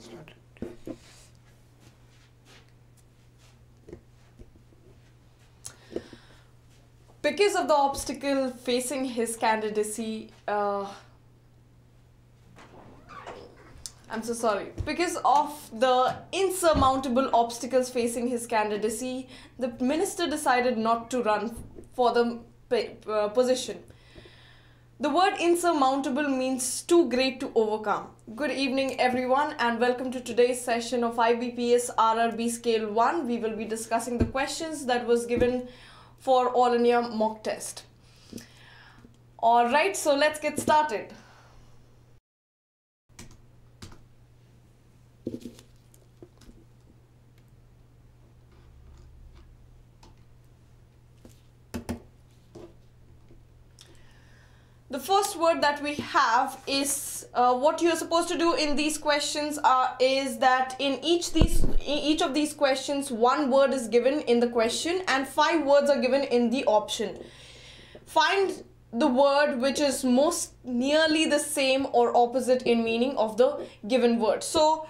started. Because of the obstacle facing his candidacy, I'm so sorry. Because of the insurmountable obstacles facing his candidacy, the minister decided not to run for the position. The word insurmountable means too great to overcome. Good evening everyone and welcome to today's session of IBPS RRB Scale 1. We will be discussing the questions that was given for All India mock test. Alright, so let's get started. The first word that we have is what you are supposed to do in these questions is that in each of these questions one word is given in the question and 5 words are given in the option. Find the word which is most nearly the same or opposite in meaning of the given word. So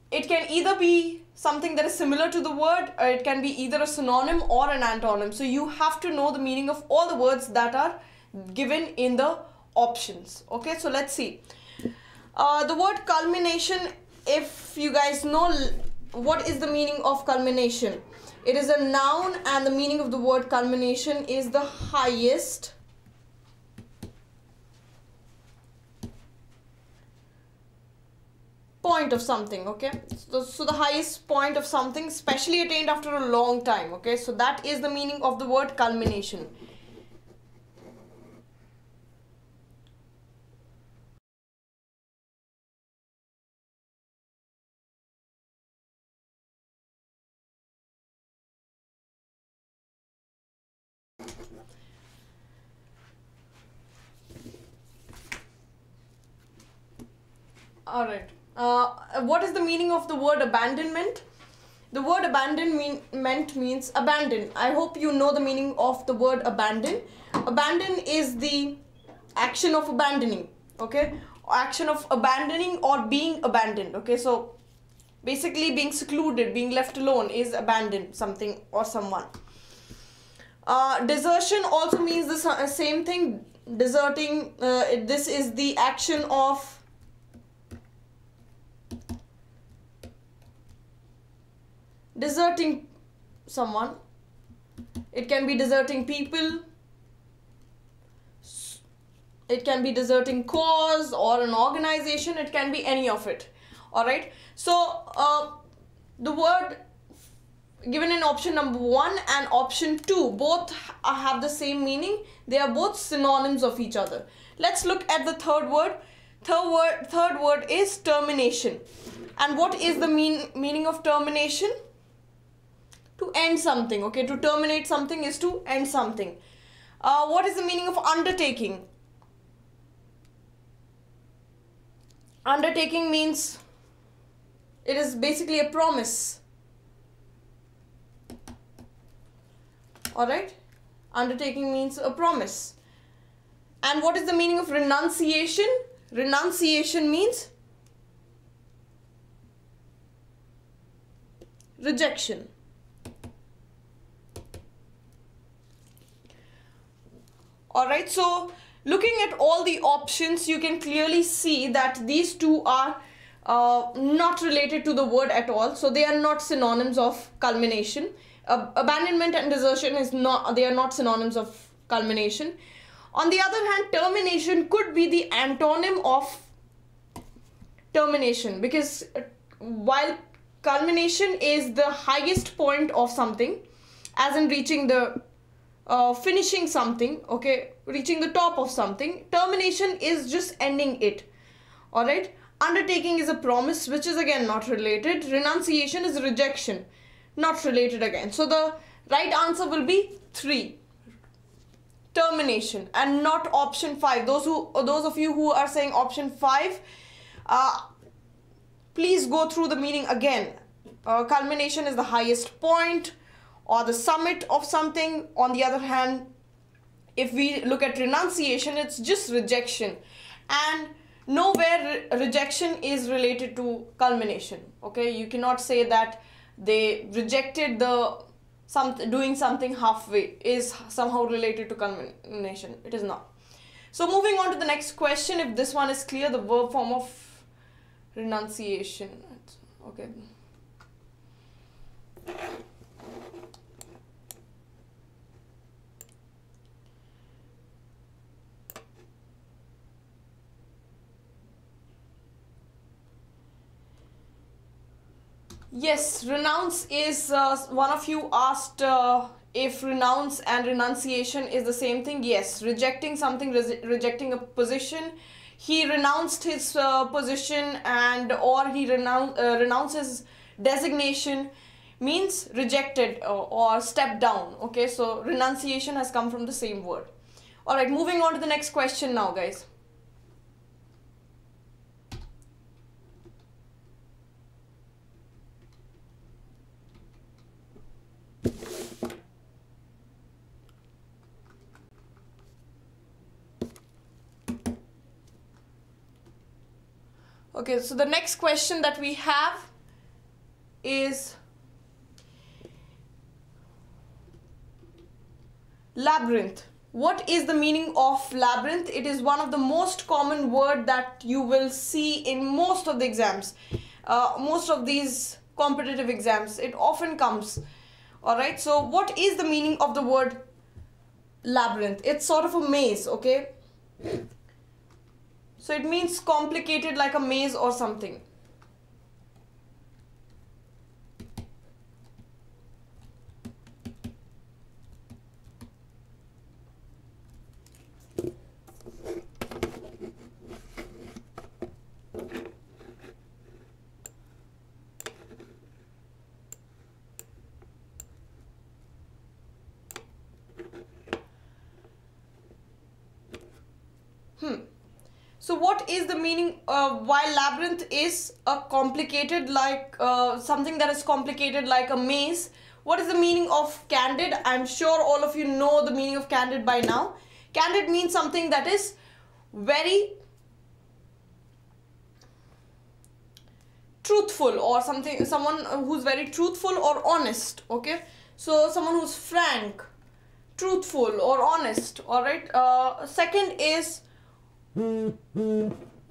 it can either be something that is similar to the word, or it can be either a synonym or an antonym. So you have to know the meaning of all the words that are given in the options. Okay, so let's see. The word culmination, if you guys know what is the meaning of culmination, it is a noun and the meaning of the word culmination is the highest point of something. Okay, so the highest point of something, especially attained after a long time. Okay, so that is the meaning of the word culmination. Alright, what is the meaning of the word abandonment? The word abandonment means abandon. I hope you know the meaning of the word abandon. Abandon is the action of abandoning, okay? Action of abandoning or being abandoned, okay? So basically being secluded, being left alone is abandon something or someone. Desertion also means the same thing. Deserting, this is the action of deserting someone. It can be deserting people, it can be deserting cause or an organization, it can be any of it. Alright, so the word given in option number 1 and option 2 both have the same meaning. They are both synonyms of each other. Let's look at the third word. Third word is termination. And what is the meaning of termination? To end something. Okay, to terminate something is to end something. What is the meaning of undertaking? Undertaking means it is basically a promise. Alright, undertaking means a promise. And what is the meaning of renunciation? Renunciation means rejection. Alright, so looking at all the options, you can clearly see that these two are not related to the word at all. So they are not synonyms of culmination. Abandonment and desertion they are not synonyms of culmination. On the other hand, termination could be the antonym of termination, because while culmination is the highest point of something, as in reaching the finishing something, okay, reaching the top of something, termination is just ending it. Alright, undertaking is a promise, which is again not related. Renunciation is rejection, not related again. So the right answer will be 3, termination, and not option 5. Those of you who are saying option 5, please go through the meaning again. Culmination is the highest point or the summit of something. On the other hand, if we look at renunciation, it's just rejection. And nowhere rejection is related to culmination. Okay, you cannot say that they rejected doing something halfway is somehow related to culmination. It is not. So moving on to the next question, if this one is clear, the verb form of renunciation. Okay. Yes, renounce is, one of you asked if renounce and renunciation is the same thing. Yes, rejecting something, rejecting a position. He renounced his position or he renounces designation means rejected or stepped down. Okay, so renunciation has come from the same word. Alright, moving on to the next question now, guys. Okay, so the next question that we have is labyrinth. What is the meaning of labyrinth? It is one of the most common word that you will see in most of the exams, most of these competitive exams. It often comes. Alright, so what is the meaning of the word labyrinth? It's sort of a maze, okay? So it means complicated, like a maze or something. So what is the meaning, while labyrinth is a complicated, like something that is complicated like a maze, what is the meaning of candid? I'm sure all of you know the meaning of candid by now. Candid means something that is very truthful, or someone who's very truthful or honest. Okay, so someone who's frank, truthful or honest. All right. Second is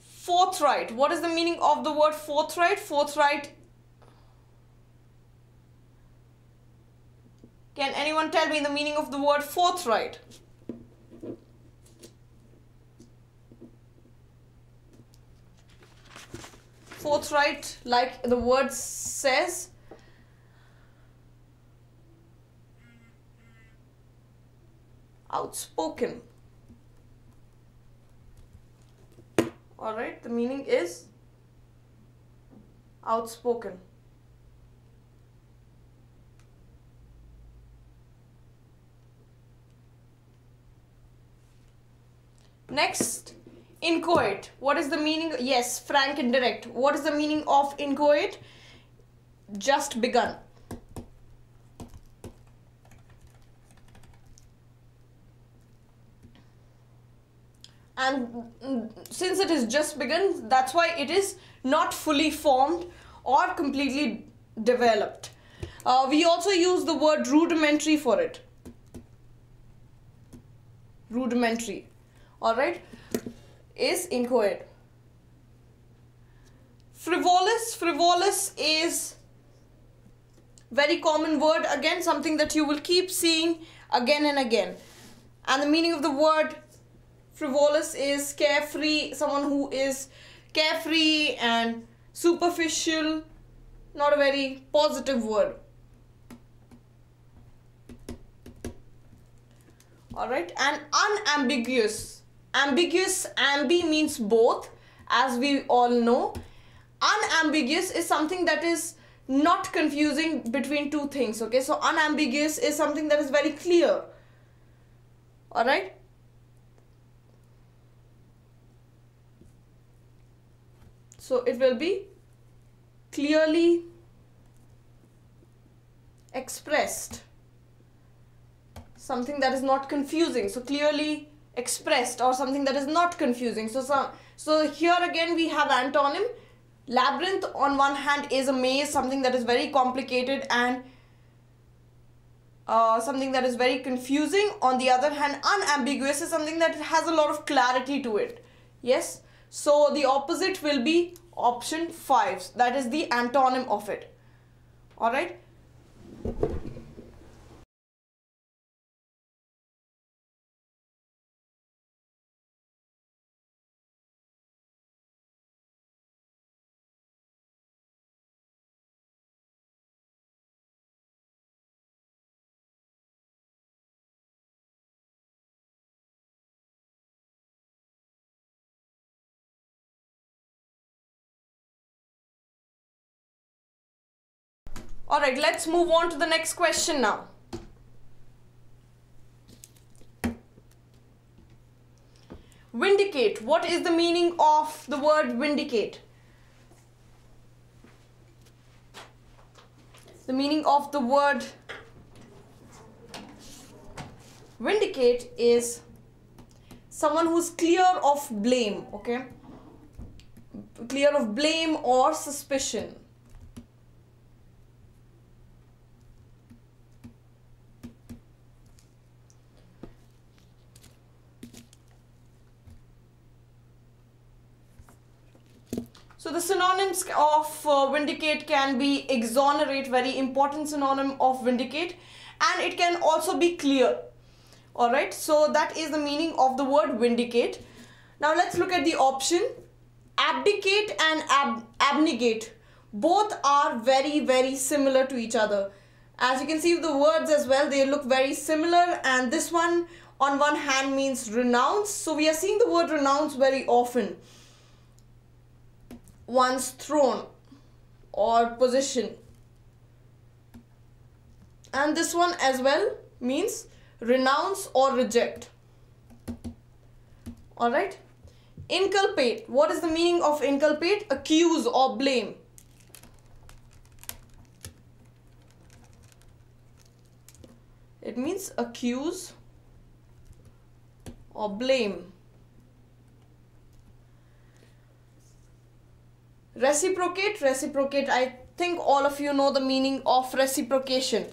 forthright. What is the meaning of the word forthright? Forthright. Can anyone tell me the meaning of the word forthright? Forthright, like the word says. Outspoken. Alright, the meaning is outspoken. Next, inchoate. What is the meaning? Yes, frank and direct. What is the meaning of inchoate? Just begun. And since it is just begun, that's why it is not fully formed or completely developed. We also use the word rudimentary for it. Rudimentary. Alright, is inchoate. Frivolous. Frivolous is very common word, again something that you will keep seeing again and again. And the meaning of the word frivolous is carefree, someone who is carefree and superficial, not a very positive word. Alright, and unambiguous. Ambiguous, ambi means both, as we all know. Unambiguous is something that is not confusing between two things. Okay, so unambiguous is something that is very clear. Alright. So it will be clearly expressed. Something that is not confusing. So clearly expressed or something that is not confusing. So here again we have antonym. Labyrinth on one hand is a maze, something that is very complicated and something that is very confusing. On the other hand, unambiguous is something that has a lot of clarity to it. Yes, so the opposite will be option 5. That is the antonym of it. All right. Alright, let's move on to the next question now. Vindicate. What is the meaning of the word vindicate? The meaning of the word vindicate is someone who's clear of blame, okay? Clear of blame or suspicion. So the synonyms of vindicate can be exonerate, very important synonym of vindicate, and it can also be clear. Alright, so that is the meaning of the word vindicate. Now let's look at the option. Abdicate and abnegate. Both are very similar to each other. As you can see the words as well, they look very similar, and this one on one hand means renounce. So we are seeing the word renounce very often. One's throne or position, and this one as well means renounce or reject. All right. Inculpate. What is the meaning of inculpate? Accuse or blame. It means accuse or blame. Reciprocate. Reciprocate. I think all of you know the meaning of reciprocation,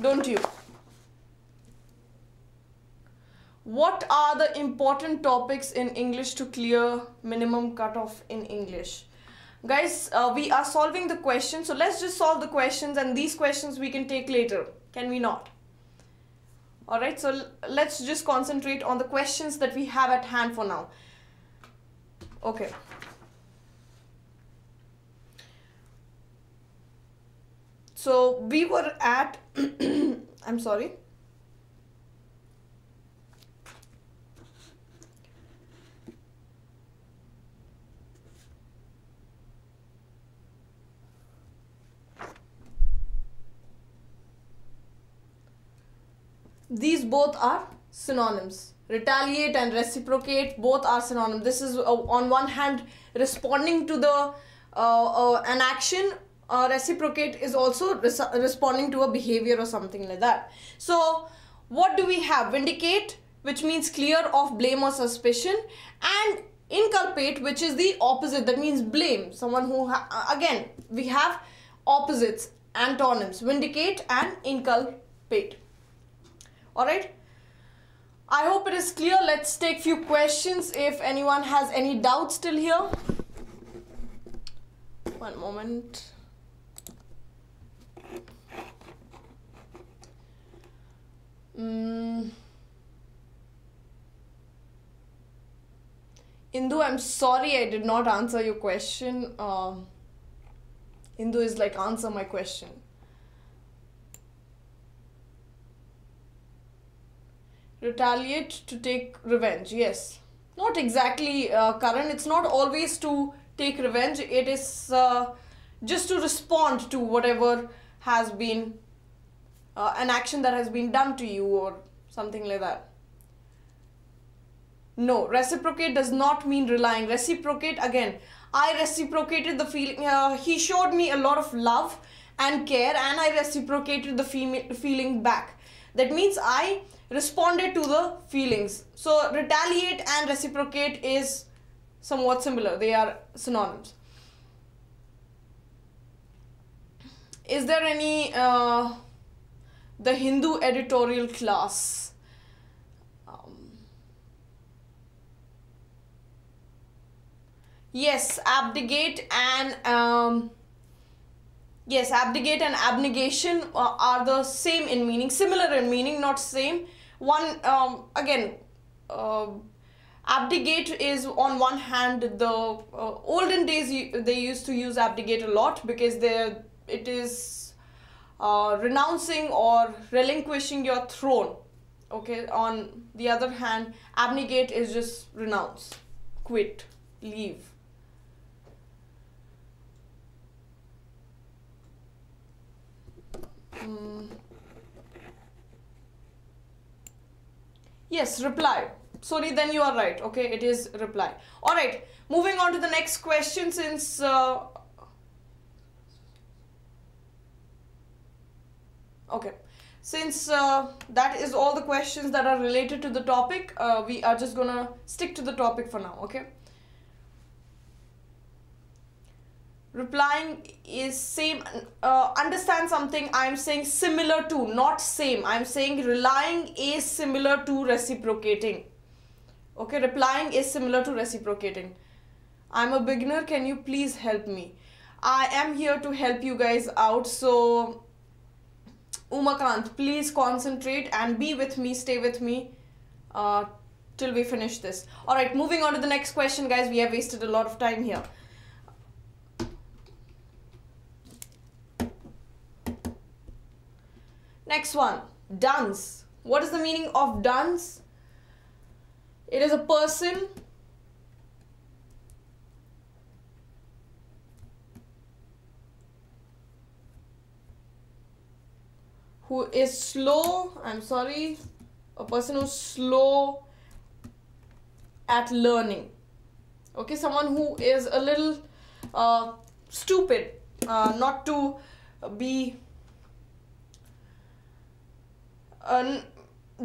don't you? What are the important topics in English to clear minimum cutoff in English? Guys, we are solving the question, so let's just solve the questions, and these questions we can take later, can we not? Alright, so let's just concentrate on the questions that we have at hand for now. Okay. So we were at, I'm sorry. These both are synonyms. Retaliate and reciprocate, both are synonyms. This is on one hand responding to the an action. Reciprocate is also responding to a behavior or something like that. So what do we have? Vindicate, which means clear of blame or suspicion, and inculpate, which is the opposite, that means blame. Someone who again we have opposites, antonyms, vindicate and inculpate. All right, I hope it is clear. Let's take few questions if anyone has any doubts still here. One moment. Indu, I'm sorry I did not answer your question. Indu is like, answer my question. Retaliate, to take revenge. Yes, not exactly, Karan. It's not always to take revenge. It is just to respond to whatever has been an action that has been done to you or something like that. No, reciprocate does not mean relying. Reciprocate, again, I reciprocated the feeling. He showed me a lot of love and care, and I reciprocated the feeling back. That means I responded to the feelings. So retaliate and reciprocate is somewhat similar. They are synonyms. Is there any the Hindu editorial class? Yes, abdicate and abnegation are the same in meaning, similar in meaning, not same. One abdicate is on one hand, the olden days they used to use abdicate a lot because it is renouncing or relinquishing your throne. Okay, on the other hand, abnegate is just renounce, quit, leave. Yes, reply. Sorry, then you are right. Okay, it is reply. All right, moving on to the next question. Since that is all the questions that are related to the topic, we are just gonna stick to the topic for now. Okay. Replying is same. Understand something. I'm saying similar to, not same. I'm saying relying is similar to reciprocating. Okay, replying is similar to reciprocating. I'm a beginner. Can you please help me? I am here to help you guys out. So, Umakant, please concentrate and be with me. Stay with me till we finish this. All right, moving on to the next question, guys. We have wasted a lot of time here. Next one, dunce. What is the meaning of dunce? It is a person who is slow. I'm sorry, a person who's slow at learning. Okay, someone who is a little stupid, not to be.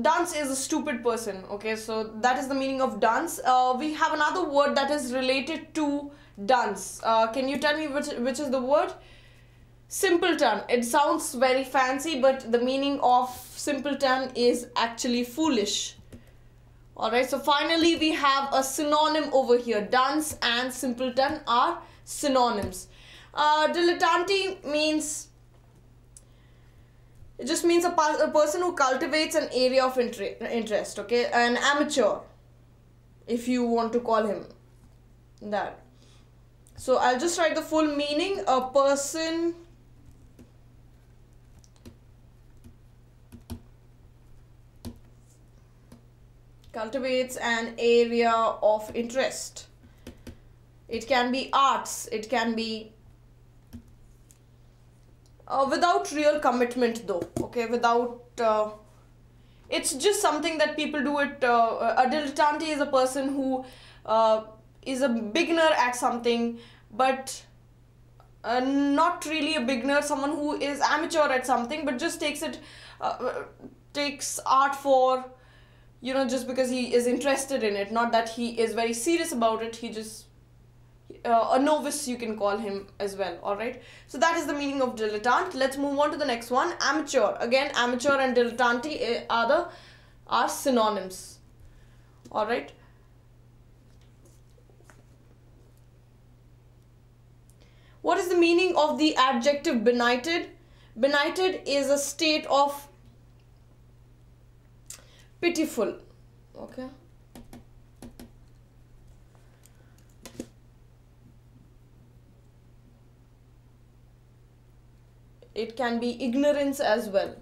Dunce is a stupid person. Okay, so that is the meaning of dunce. We have another word that is related to dunce. Can you tell me which is the word? Simpleton. It sounds very fancy, but the meaning of simpleton is actually foolish. Alright, so finally we have a synonym over here. Dunce and simpleton are synonyms. Dilettante means, it just means a person who cultivates an area of interest, okay? An amateur, if you want to call him that. So I'll just write the full meaning. A person cultivates an area of interest. It can be arts, it can be without real commitment though, okay, without, it's just something that people do it. A dilettante is a person who is a beginner at something, but not really a beginner, someone who is amateur at something, but just takes art for, you know, just because he is interested in it, not that he is very serious about it. He just a novice, you can call him as well. All right, so that is the meaning of dilettante. Let's move on to the next one. Amateur. Again, amateur and dilettante are synonyms. All right, what is the meaning of the adjective benighted? Benighted is a state of pitiful. Okay, it can be ignorance as well.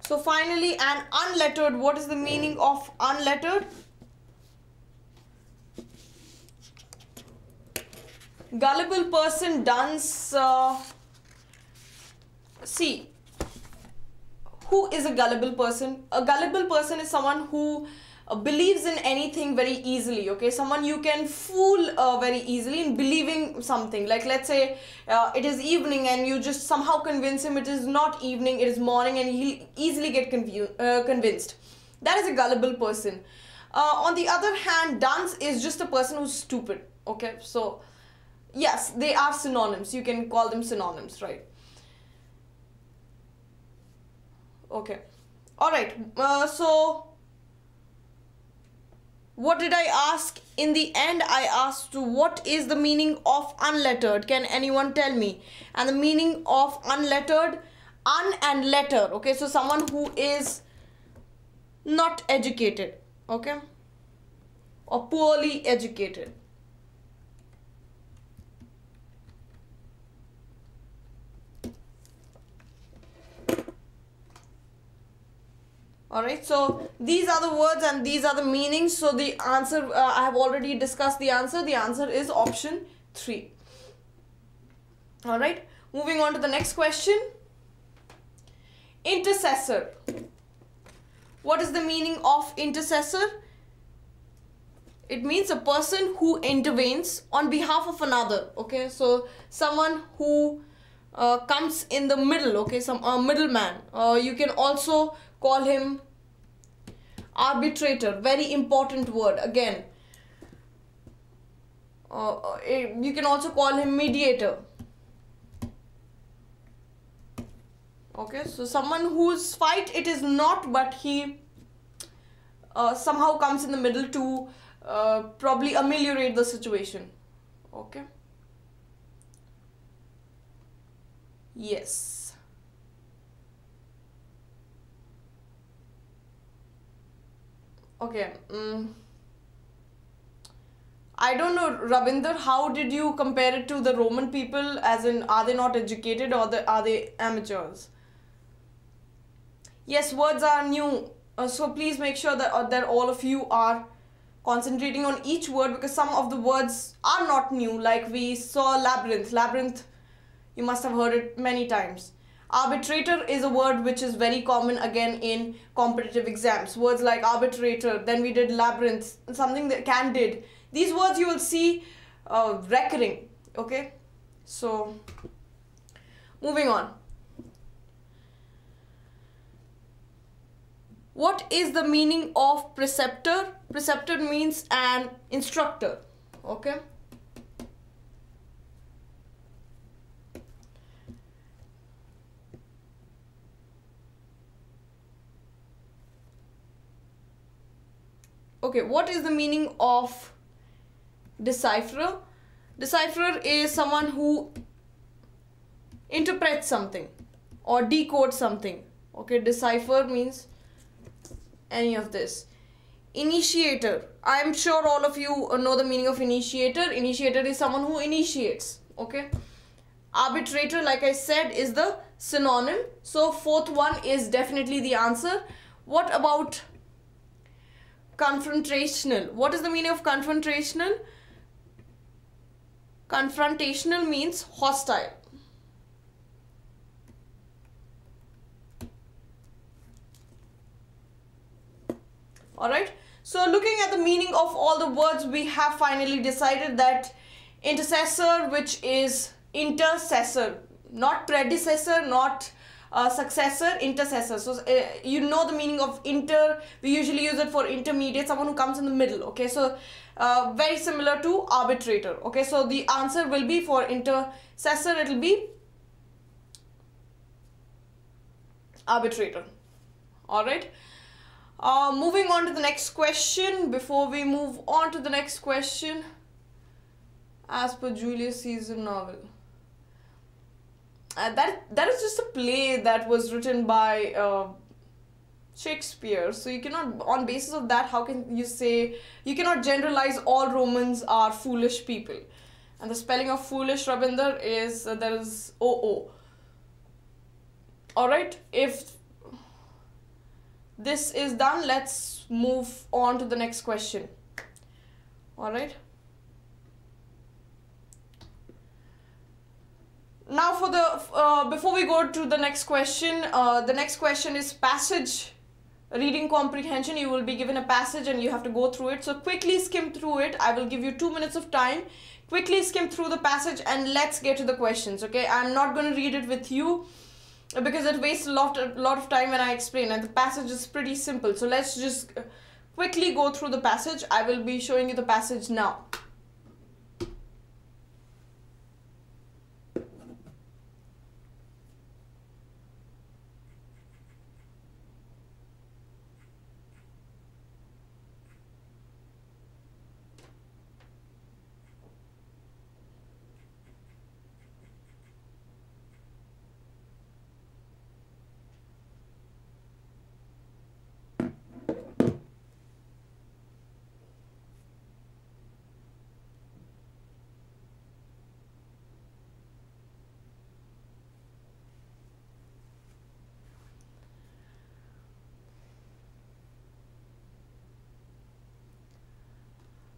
So finally, an unlettered. What is the meaning of unlettered? Gullible person, dunce. See, who is a gullible person? A gullible person is someone who believes in anything very easily, okay? Someone you can fool very easily in believing something. Like let's say it is evening and you just somehow convince him it is not evening, it is morning, and he'll easily get convinced. That is a gullible person. On the other hand, dunce is just a person who's stupid, okay? So yes, they are synonyms. You can call them synonyms, right? Okay. All right. So what did I ask? In the end, I asked what is the meaning of unlettered? Can anyone tell me? And the meaning of unlettered, un and letter. Okay, so someone who is not educated, okay, or poorly educated. Alright, so these are the words and these are the meanings. So the answer, I have already discussed the answer. The answer is option 3. Alright, moving on to the next question. Intercessor. What is the meaning of intercessor? It means a person who intervenes on behalf of another. Okay, so someone who comes in the middle. Okay, some middleman. You can also call him arbitrator. Very important word again. You can also call him mediator. Okay, so someone whose fight it is not, but he somehow comes in the middle to probably ameliorate the situation. Okay. Yes. Okay. I don't know, Ravinder, how did you compare it to the Roman people? As in, are they not educated or are they amateurs? Yes, words are new. So please make sure that all of you are concentrating on each word, because some of the words are not new. Like we saw labyrinth. Labyrinth, you must have heard it many times. Arbitrator is a word which is very common again in competitive exams. Words like arbitrator, then we did labyrinth, something that candid. These words you will see recurring, okay? So, moving on. What is the meaning of preceptor? Preceptor means an instructor, okay? Okay, what is the meaning of decipherer? Decipherer is someone who interprets something or decodes something. Okay, decipher means any of this. Initiator. I am sure all of you know the meaning of initiator. Initiator is someone who initiates. Okay. Arbitrator, like I said, is the synonym. So fourth one is definitely the answer. What about confrontational? What is the meaning of confrontational? Confrontational means hostile. Alright, so looking at the meaning of all the words, we have finally decided that intercessor, which is intercessor, not predecessor, not successor, intercessor. So you know the meaning of inter. We usually use it for intermediate, someone who comes in the middle. Okay, so very similar to arbitrator. Okay, so the answer will be for intercessor, it will be arbitrator. All right. Moving on to the next question. Before we move on to the next question, as per Julius Caesar novel. That is just a play that was written by Shakespeare. So you cannot, on basis of that, how can you say, you cannot generalize all Romans are foolish people. And the spelling of foolish, Ravinder, is, there is O-O. Alright, if this is done, let's move on to the next question. Alright. Now for the, before we go to the next question is passage reading comprehension, you will be given a passage and you have to go through it. So quickly skim through it. I will give you 2 minutes of time. Quickly skim through the passage and let's get to the questions. Okay, I'm not going to read it with you because it wastes a lot of time when I explain, and the passage is pretty simple. So let's just quickly go through the passage. I will be showing you the passage now.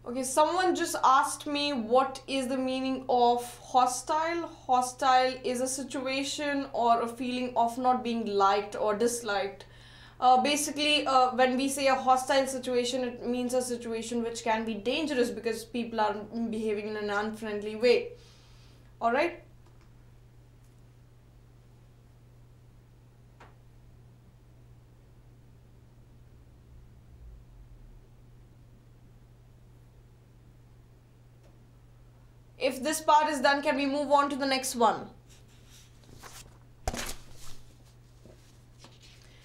Okay, someone just asked me what is the meaning of hostile. Hostile is a situation or a feeling of not being liked or disliked. Basically, when we say a hostile situation, it means a situation which can be dangerous because people are behaving in an unfriendly way. Alright? If this part is done, can we move on to the next one?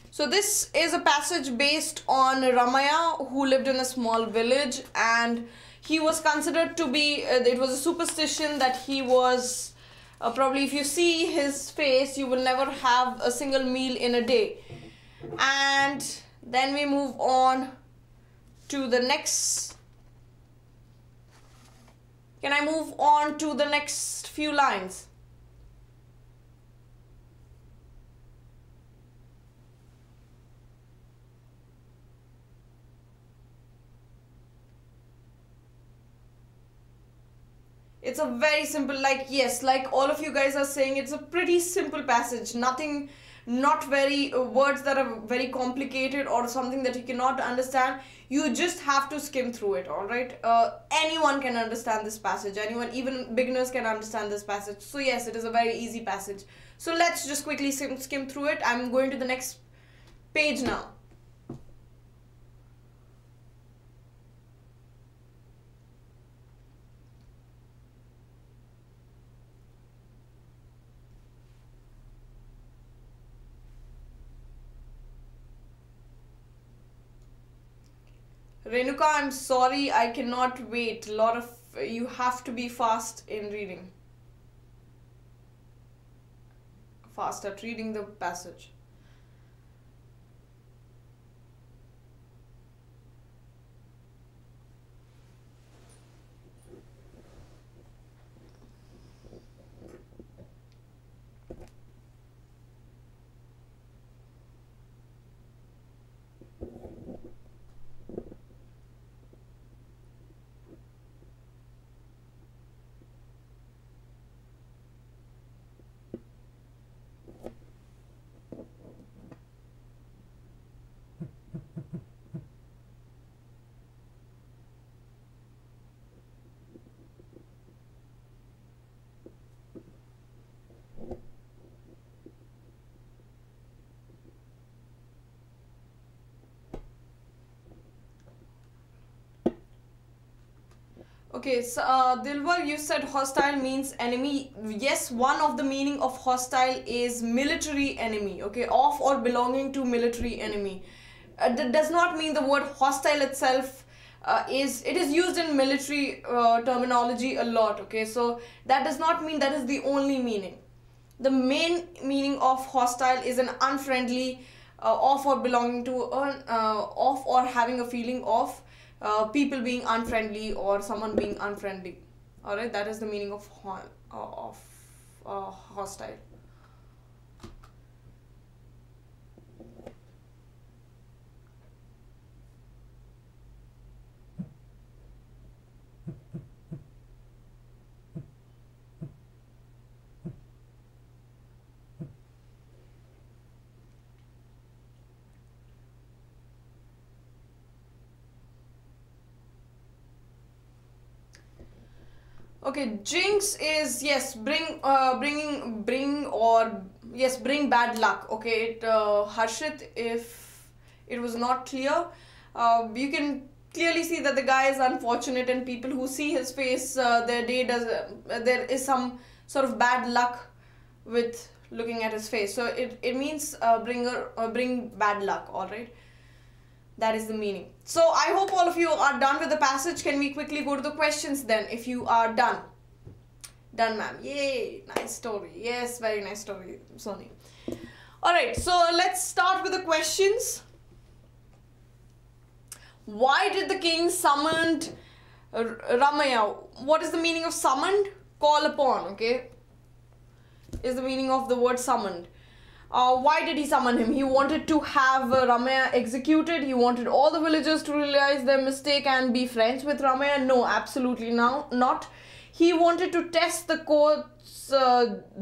So this is a passage based on Ramaya, who lived in a small village, and he was considered to be, it was a superstition that he was, probably if you see his face, you will never have a single meal in a day. And then we move on to the next. Can I move on to the next few lines? It's a very simple, like, yes, like all of you guys are saying, it's a pretty simple passage. Nothing, not very words that are very complicated or something that you cannot understand. You just have to skim through it, all right? Anyone can understand this passage. Anyone, even beginners can understand this passage. So yes, it is a very easy passage. So let's just quickly skim through it. I'm going to the next page now. Renuka, I'm sorry, I cannot wait. You have to be fast in reading. Fast at reading the passage. Okay, so Dilwar, you said hostile means enemy. Yes, one of the meaning of hostile is military enemy. Okay, of or belonging to military enemy. That does not mean the word hostile itself it is used in military terminology a lot. Okay, so that does not mean that is the only meaning. The main meaning of hostile is an unfriendly, of or belonging to, of or having a feeling of people being unfriendly or someone being unfriendly. All right, that is the meaning of hostile. Okay, jinx is, yes, bring bad luck. Okay, Harshit, if it was not clear, you can clearly see that the guy is unfortunate, and people who see his face, their day does, there is some sort of bad luck with looking at his face. So it means bring bad luck, alright? That is the meaning. So I hope all of you are done with the passage. Can we quickly go to the questions then, if you are done? Done, ma'am. Yay, nice story. Yes, very nice story, Sony. Alright, so let's start with the questions. Why did the king summoned Ramaya? What is the meaning of summoned? Call upon, okay? Is the meaning of the word summoned. Why did he summon him? He wanted to have Ramaya executed. He wanted all the villagers to realize their mistake and be friends with Ramaya. No, absolutely not. He wanted to test the court's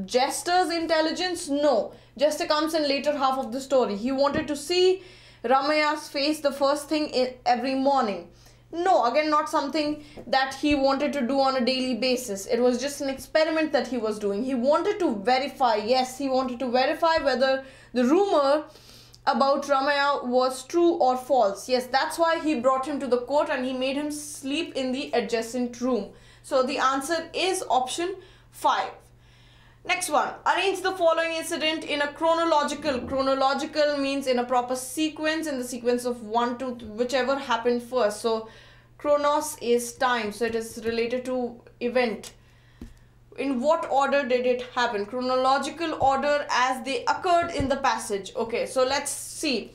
jester's intelligence. No, jester comes in later half of the story. He wanted to see Ramaya's face the first thing every morning. No, again, not something that he wanted to do on a daily basis. It was just an experiment that he was doing. He wanted to verify, yes, he wanted to verify whether the rumor about Ramaya was true or false. Yes, that's why he brought him to the court and he made him sleep in the adjacent room. So the answer is option 5. Next one, arrange the following incident in a chronological. Chronological means in a proper sequence, in the sequence of 1 to whichever happened first. So chronos is time, so it is related to event. In what order did it happen? Chronological order as they occurred in the passage. Okay, so let's see.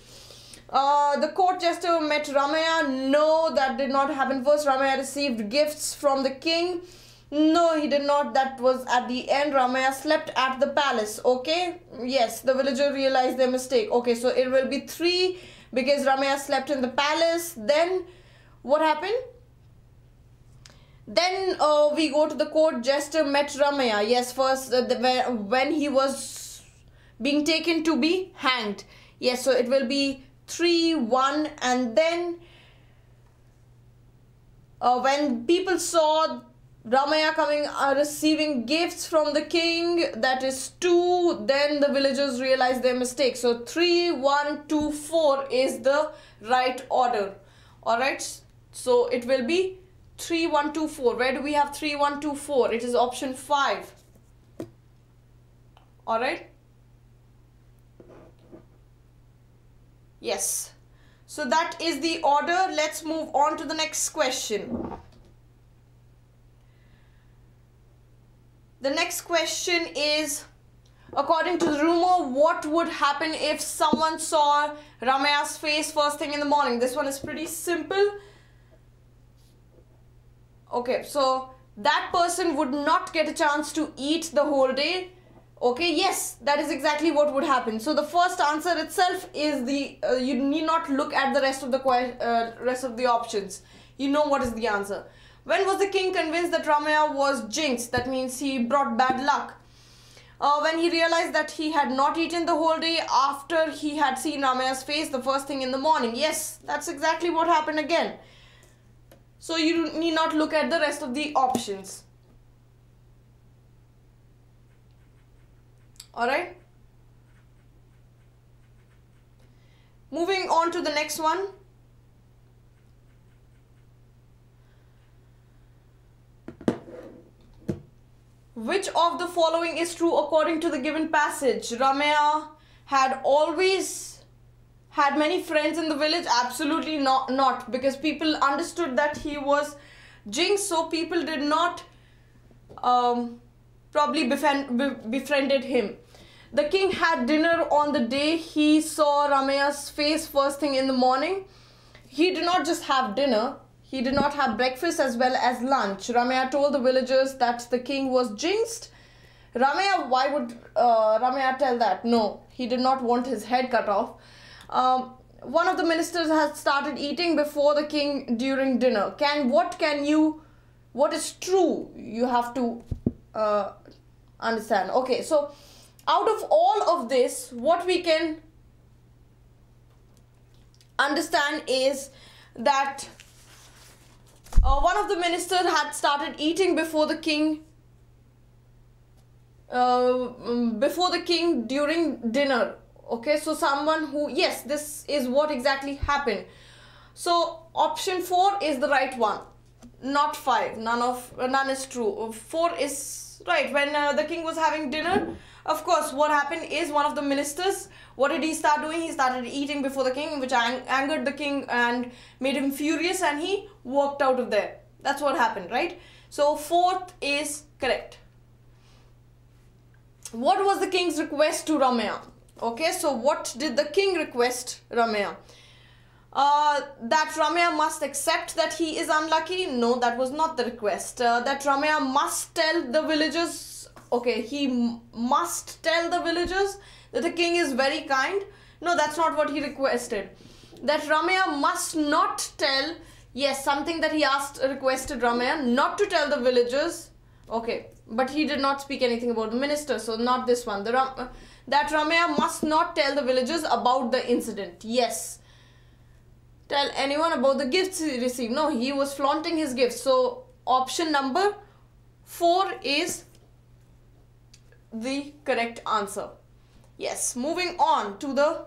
The court jester met Ramaya. No, that did not happen first. Ramaya received gifts from the king. No, he did not. That was at the end. Ramaya slept at the palace. Okay, yes, the villager realized their mistake. Okay, so it will be 3 because Ramaya slept in the palace. Then what happened? Then we go to the court jester met Ramaya. Yes, first when he was being taken to be hanged. Yes, so it will be 3, 1, and then when people saw Ramaya coming, receiving gifts from the king, that is 2, then the villagers realized their mistake. So 3, 1, 2, 4 is the right order. Alright, so it will be 3, 1, 2, 4. Where do we have 3, 1, 2, 4? It is option 5. Alright. Yes. So that is the order. Let's move on to the next question. The next question is, according to the rumor, what would happen if someone saw Ramaya's face first thing in the morning? This one is pretty simple. Okay, so that person would not get a chance to eat the whole day. Okay, yes, that is exactly what would happen. So the first answer itself is the, you need not look at the rest of the options. You know what is the answer. When was the king convinced that Ramaya was jinxed? That means he brought bad luck. When he realized that he had not eaten the whole day after he had seen Ramaya's face the first thing in the morning. Yes, that's exactly what happened again. So you need not look at the rest of the options. Alright. Moving on to the next one. Which of the following is true according to the given passage? Ramaya had always had many friends in the village. Absolutely not, because people understood that he was jinxed, so people did not probably befriended him. The king had dinner on the day he saw Ramaya's face first thing in the morning. He did not just have dinner. He did not have breakfast as well as lunch. Ramaya told the villagers that the king was jinxed. Ramaya, why would Ramaya tell that? No, he did not want his head cut off. One of the ministers had started eating before the king during dinner. What is true? You have to understand. Okay, so out of all of this, what we can understand is that one of the ministers had started eating before the king during dinner. Okay, so someone who, yes, this is what exactly happened. So option 4 is the right one, not 5. None is true. 4 is right. When the king was having dinner, of course, what happened is one of the ministers, what did he start doing? He started eating before the king, which angered the king and made him furious, and he walked out of there. That's what happened, right? So 4th is correct. What was the king's request to Ramaya? Okay, so what did the king request Ramaya? That Ramaya must accept that he is unlucky? No, that was not the request. That Ramaya must tell the villagers, okay, he must tell the villagers that the king is very kind? No, that's not what he requested. That Ramaya must not tell, yes, something that he requested Ramaya not to tell the villagers, okay, but he did not speak anything about the minister, so not this one. That Ramaya must not tell the villagers about the incident. Yes. Tell anyone about the gifts he received. No, he was flaunting his gifts. So option number 4 is the correct answer. Yes. Moving on to the,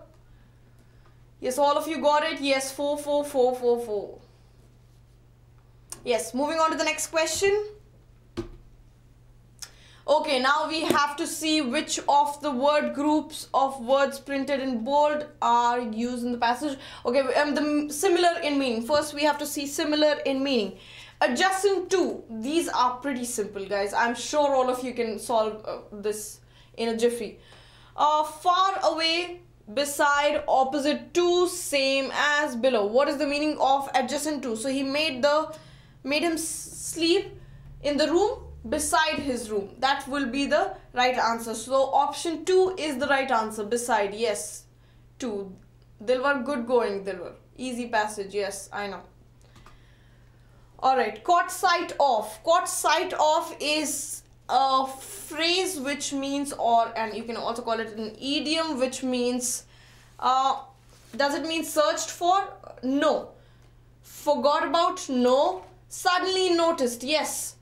yes, all of you got it. Yes, 4, 4, 4, 4, 4. Yes, moving on to the next question. Okay, now we have to see which of the word groups of words printed in bold are used in the passage. Okay, the similar in meaning. First, we have to see similar in meaning. Adjacent to, these are pretty simple, guys. I'm sure all of you can solve this in a jiffy. Far away, beside, opposite to, same as, below. What is the meaning of adjacent to? So he made him sleep in the room beside his room. That will be the right answer. So option 2 is the right answer. Beside, yes, 2. Dilwar, good going, Dilwar. Easy passage, yes, I know. Alright, caught sight of. Caught sight of is a phrase which means, and you can also call it an idiom, which means, does it mean searched for? No. Forgot about? No. Suddenly noticed? Yes.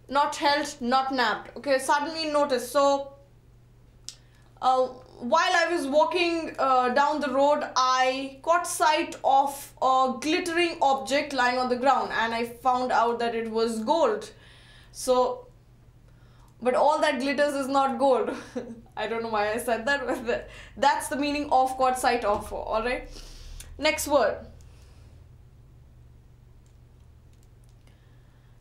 Not held, not nabbed. Okay, suddenly noticed. So while I was walking down the road, I caught sight of a glittering object lying on the ground, and I found out that it was gold. So, but all that glitters is not gold. I don't know why I said that, but that's the meaning of caught sight of. All right, next word.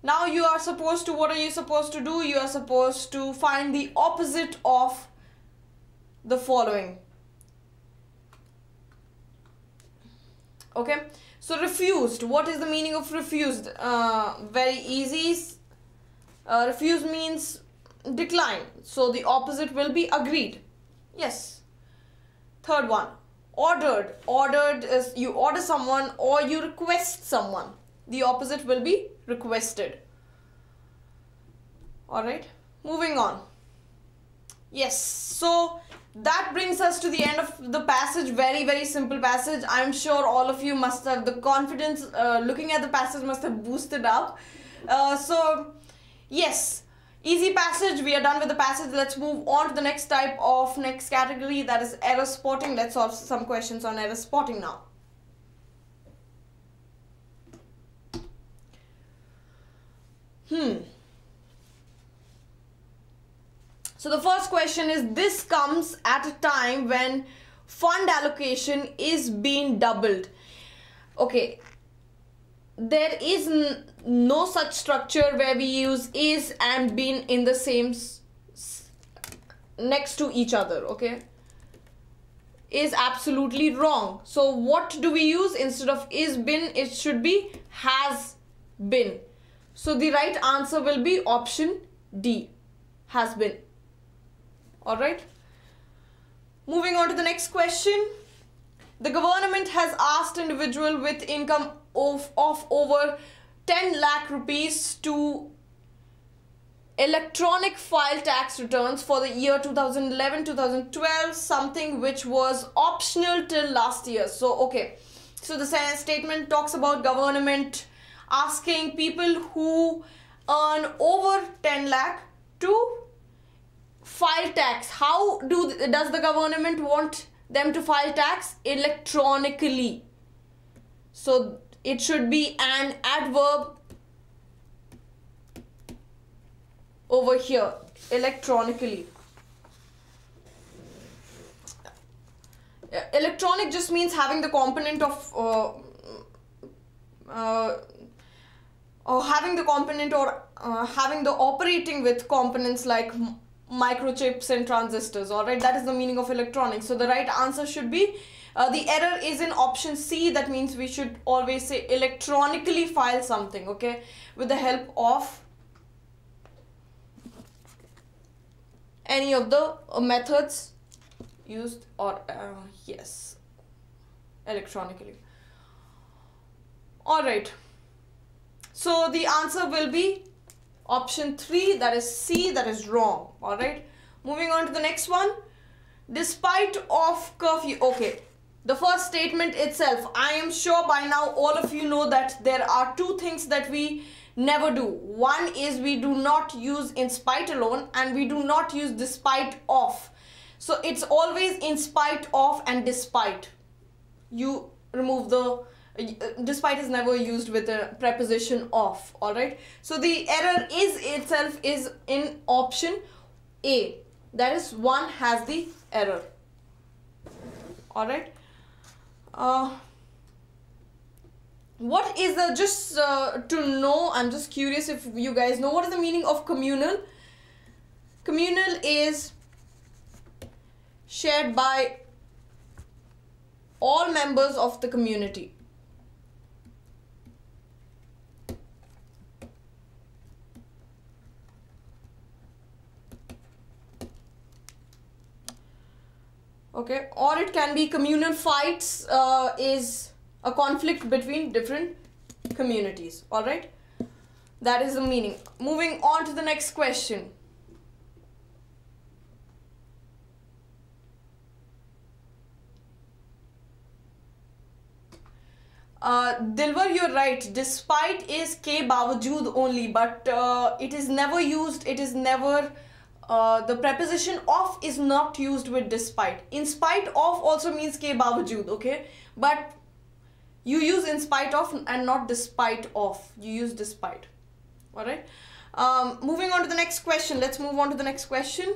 Now you are supposed to, what are you supposed to do? You are supposed to find the opposite of the following. Okay, so refused. What is the meaning of refused? Very easy. Refuse means decline. So the opposite will be agreed. Yes. Third one. Ordered. Ordered is you order someone or you request someone. The opposite will be requested. Alright, moving on. Yes, so that brings us to the end of the passage. Very, very simple passage. I'm sure all of you must have the confidence, looking at the passage must have boosted up. So, yes, easy passage. We are done with the passage. Let's move on to the next category, that is error spotting. Let's solve some questions on error spotting now. So the first question is, this comes at a time when fund allocation is being doubled. Okay, there is no such structure where we use is and been in the same next to each other. Okay, is absolutely wrong. So what do we use instead of is been? It should be has been. So the right answer will be option D, has been. Alright. Moving on to the next question. The government has asked individual with income of over 10 lakh rupees to electronic file tax returns for the year 2011-2012, something which was optional till last year. So, okay. So the statement talks about government asking people who earn over 10 lakh to file tax. How does the government want them to file tax? Electronically. So it should be an adverb over here, electronically. Electronic just means having the component of having the operating with components like microchips and transistors. All right, that is the meaning of electronic. So the right answer should be the error is in option C. That means we should always say electronically file something, okay, with the help of any of the methods used, or yes, electronically. All right, so the answer will be option 3, that is C, that is wrong. All right, moving on to the next one. Despite of curfew. Okay, the first statement itself, I am sure by now all of you know that there are two things that we never do. One is we do not use in spite alone, and we do not use despite of. So it's always in spite of and despite. You remove the despite is never used with a preposition of. All right, so the error is itself is in option A, that is 1 has the error. All right, what is the, just to know, I'm just curious if you guys know, what is the meaning of communal? Communal is shared by all members of the community. Okay, or it can be communal fights is a conflict between different communities. All right, that is the meaning. Moving on to the next question. Dilwar, you're right. Despite is ke bawajood only, but it is never used. It is never. The preposition of is not used with despite. In spite of also means ke bawajood, okay? But you use in spite of and not despite of. You use despite. All right. Moving on to the next question. Let's move on to the next question.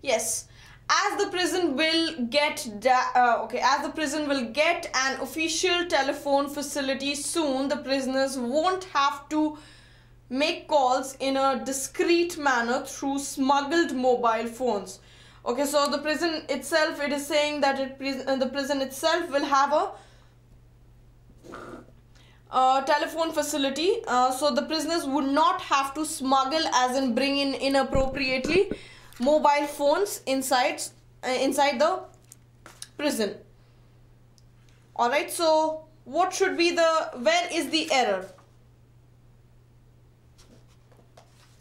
Yes. As the prison will get as the prison will get an official telephone facility soon, the prisoners won't have to make calls in a discreet manner through smuggled mobile phones. Okay, so the prison itself, it is saying that the prison itself will have a telephone facility, so the prisoners would not have to smuggle, as in bring in inappropriately, mobile phones inside the prison. All right, so what should be where is the error?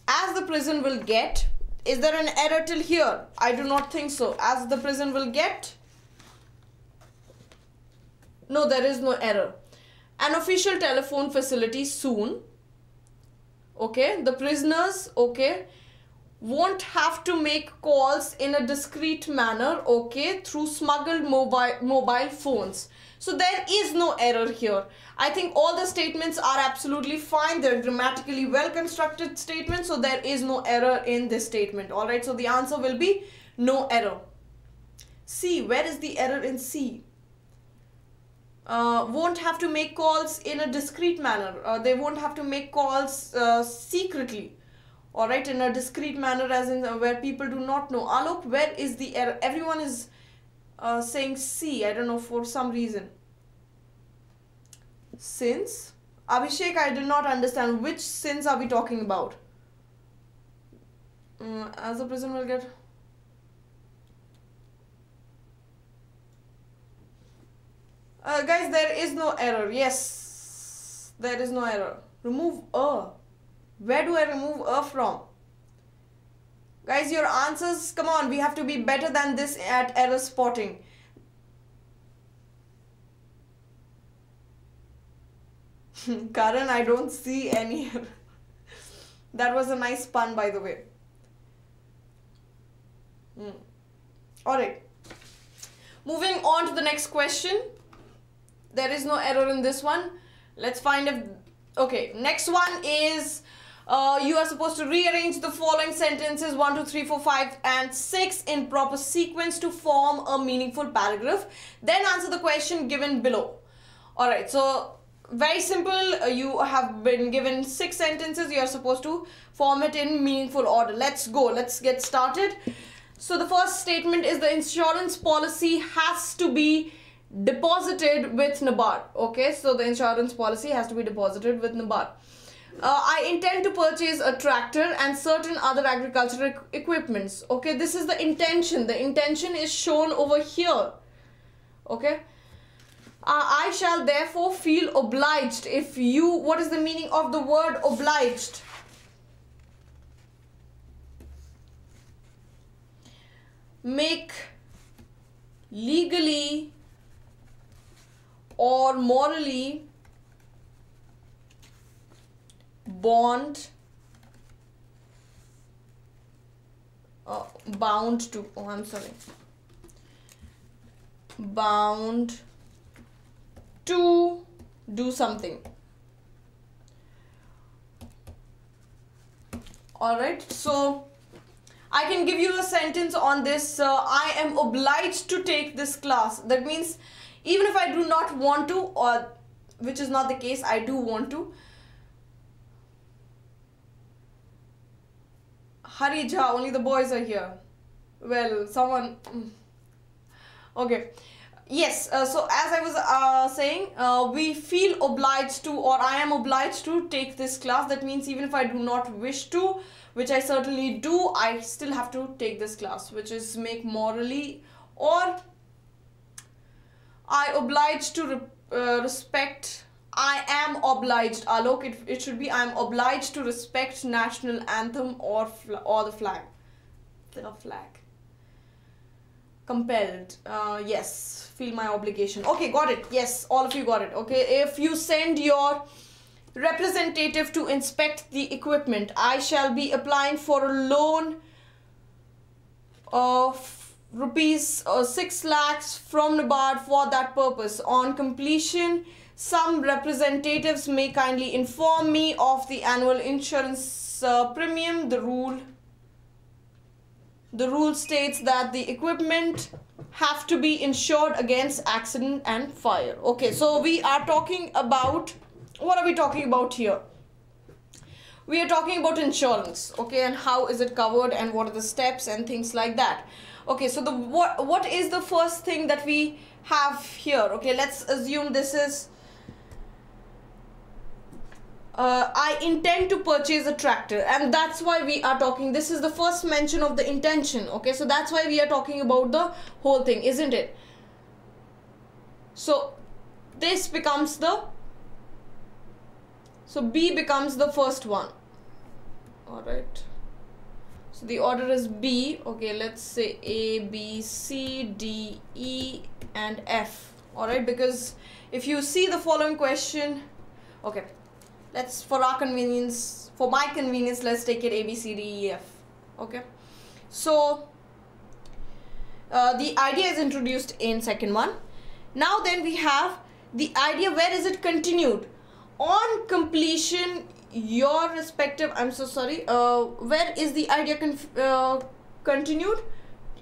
As the prison will get, is there an error till here? I do not think so. As the prison will get, no, there is no error. An official telephone facility soon. Okay, the prisoners, okay, won't have to make calls in a discreet manner, okay, through smuggled mobile phones. So there is no error here. I think all the statements are absolutely fine. They're grammatically well constructed statements, so there is no error in this statement. All right, so the answer will be no error. C, where is the error in C? Won't have to make calls in a discreet manner. They won't have to make calls secretly. All right, in a discreet manner, as in where people do not know. Alok, where is the error? Everyone is saying C. I don't know, for some reason. Since. Abhishek, I did not understand. Which since are we talking about? As the prison will get... guys, there is no error. Yes, there is no error. Remove a. Where do I remove a from? Guys, your answers, come on, we have to be better than this at error spotting. Karan, I don't see any. That was a nice pun, by the way. Alright. Moving on to the next question. There is no error in this one. Let's find if... Okay, next one is... you are supposed to rearrange the following sentences 1, 2, 3, 4, 5 and 6 in proper sequence to form a meaningful paragraph. Then answer the question given below. Alright, so very simple. You have been given 6 sentences. You are supposed to form it in meaningful order. Let's go. Let's get started. So the first statement is the insurance policy has to be deposited with NABARD. Okay, so the insurance policy has to be deposited with NABARD. I intend to purchase a tractor and certain other agricultural equipments. Okay, this is the intention. The intention is shown over here. Okay. I shall therefore feel obliged if you... What is the meaning of the word obliged? Make legally or morally bound to, bound to do something. Alright, so I can give you a sentence on this. I am obliged to take this class. That means even if I do not want to, or which is not the case, I do want to. Hurry, Ja, only the boys are here. Well, someone... Okay. Yes, so as I was saying, we feel obliged to, or I am obliged to take this class. That means even if I do not wish to, which I certainly do, I still have to take this class, which is make morally, or I oblige to respect. I am obliged, Alok, it should be I am obliged to respect national anthem or the flag. The flag. Compelled. Yes, feel my obligation. Okay, got it. Yes, all of you got it. Okay, if you send your representative to inspect the equipment, I shall be applying for a loan of rupees 6 lakhs from NABARD for that purpose. On completion, some representatives may kindly inform me of the annual insurance premium. The rule states that the equipment have to be insured against accident and fire. Okay, so we are talking about, what are we talking about here? We are talking about insurance, okay, and how is it covered and what are the steps and things like that. Okay, so the what is the first thing that we have here? Okay, let's assume this is I intend to purchase a tractor, and that's why we are talking. This is the first mention of the intention. Okay, so that's why we are talking about the whole thing, isn't it? So this becomes the, so B becomes the first one. All right, so the order is B. Okay, let's say A, B, C, D, E and F. All right, because if you see the following question, okay, let's, for our convenience, for my convenience, let's take it A, B, C, D, E, F. Okay, so the idea is introduced in second one. Now then we have the idea, where is it continued? On completion, your respective, I'm so sorry, where is the idea continued?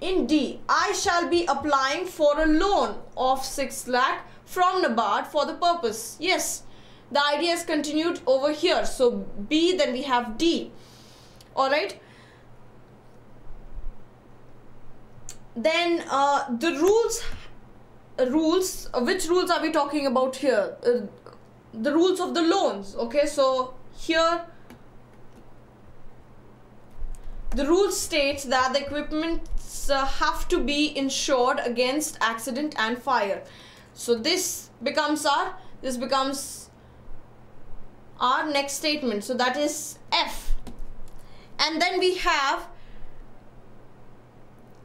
In D, I shall be applying for a loan of 6 lakh from NABARD for the purpose. Yes, the idea is continued over here. So B, then we have D. All right. Then the rules, which rules are we talking about here? The rules of the loans. Okay, so here the rule states that the equipments have to be insured against accident and fire. So this becomes our next statement. So that is F. And then we have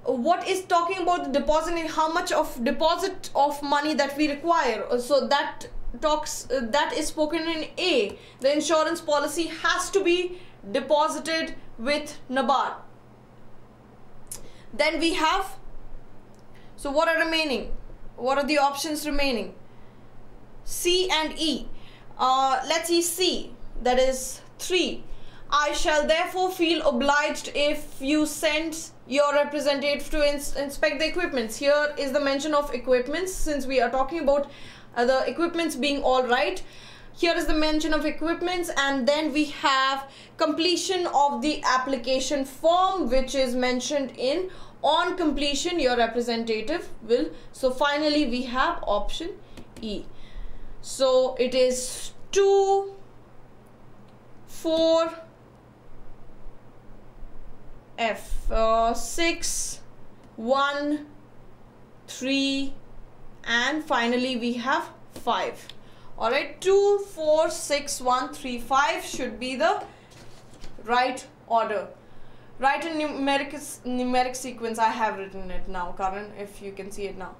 what is talking about the deposit and how much of deposit of money that we require. So that that is spoken in A. The insurance policy has to be deposited with NABARD. Then we have, so what are remaining? What are the options remaining? C and E. Let's see C, that is 3. I shall therefore feel obliged if you send your representative to inspect the equipments. Here is the mention of equipments, since we are talking about the equipments being all right. Here is the mention of equipments, and then we have completion of the application form, which is mentioned in on completion your representative will. So finally we have option E. So it is 2, 4, F, 6, 1, 3, and finally we have 5. Alright, 2, 4, 6, 1, 3, 5 should be the right order. Write in numeric sequence. I have written it now, Karan, if you can see it now.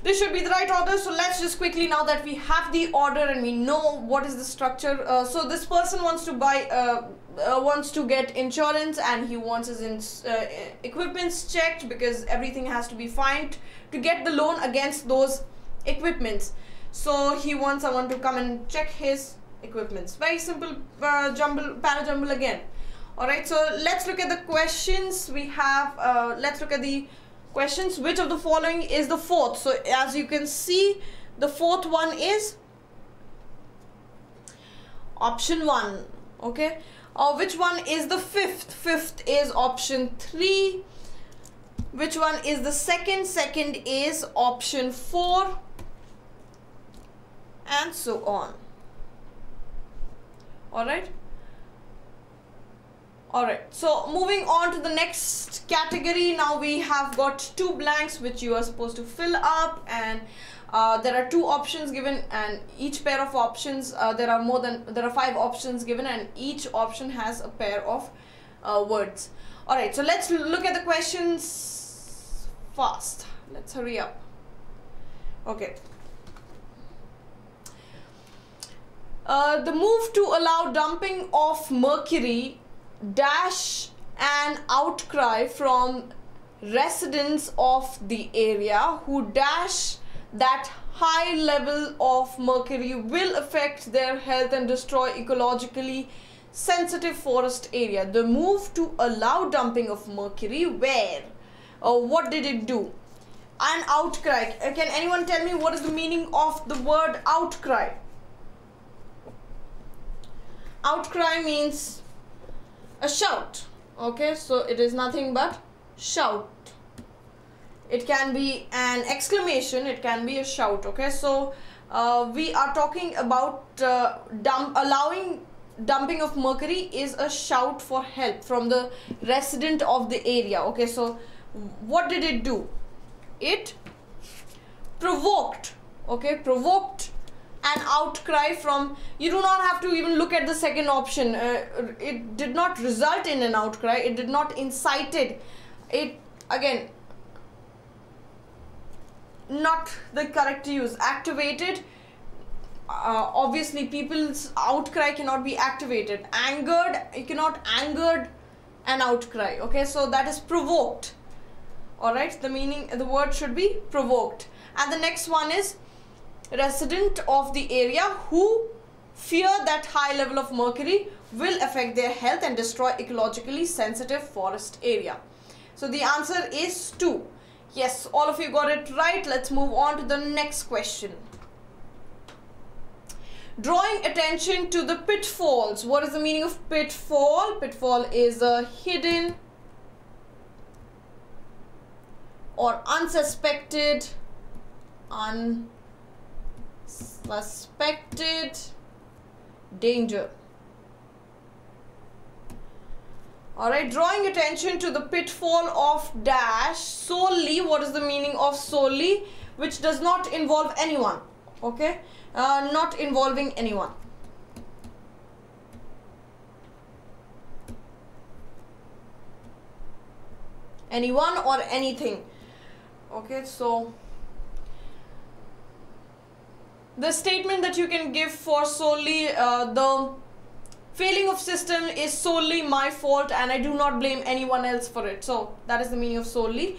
This should be the right order. So let's just quickly, now that we have the order and we know what is the structure. So this person wants to buy, wants to get insurance, and he wants his equipments checked because everything has to be fine to get the loan against those equipments. So he wants someone to come and check his equipments. Very simple para-jumble again. Alright, so let's look at the questions we have. Let's look at the questions. Which of the following is the fourth? So as you can see, the fourth one is option 1. Okay, which one is the fifth? Fifth is option 3. Which one is the second? Second is option 4, and so on. Alright. Alright, so moving on to the next category. Now we have got 2 blanks which you are supposed to fill up, and there are 2 options given, and each pair of options, there are 5 options given, and each option has a pair of words. Alright, so let's look at the questions fast. Let's hurry up. Okay. The move to allow dumping of mercury dash an outcry from residents of the area who dash that high level of mercury will affect their health and destroy ecologically sensitive forest area. The move to allow dumping of mercury, where? What did it do? An outcry. Can anyone tell me what is the meaning of the word outcry? Outcry means a shout. Okay, so it is nothing but shout. It can be an exclamation, it can be a shout. Okay, so we are talking about allowing dumping of mercury is a shout for help from the resident of the area. Okay, so what did it do? It provoked. Okay, provoked an outcry from, you do not have to even look at the second option. It did not result in an outcry, it did not incited it. Again, not the correct use. Activated, obviously people's outcry cannot be activated. Angered, you cannot angered an outcry. Okay, so that is provoked. All right, the meaning, the word should be provoked. And the next one is resident of the area who fear that high level of mercury will affect their health and destroy ecologically sensitive forest area. So the answer is 2. Yes, all of you got it right. Let's move on to the next question. Drawing attention to the pitfalls. What is the meaning of pitfall? Pitfall is a hidden or unsuspected danger. Alright, drawing attention to the pitfall of dash solely. What is the meaning of solely? Which does not involve anyone. Okay, not involving anyone. anyone or anything. Okay, so the statement that you can give for solely the failing of system is solely my fault and I do not blame anyone else for it. So that is the meaning of solely.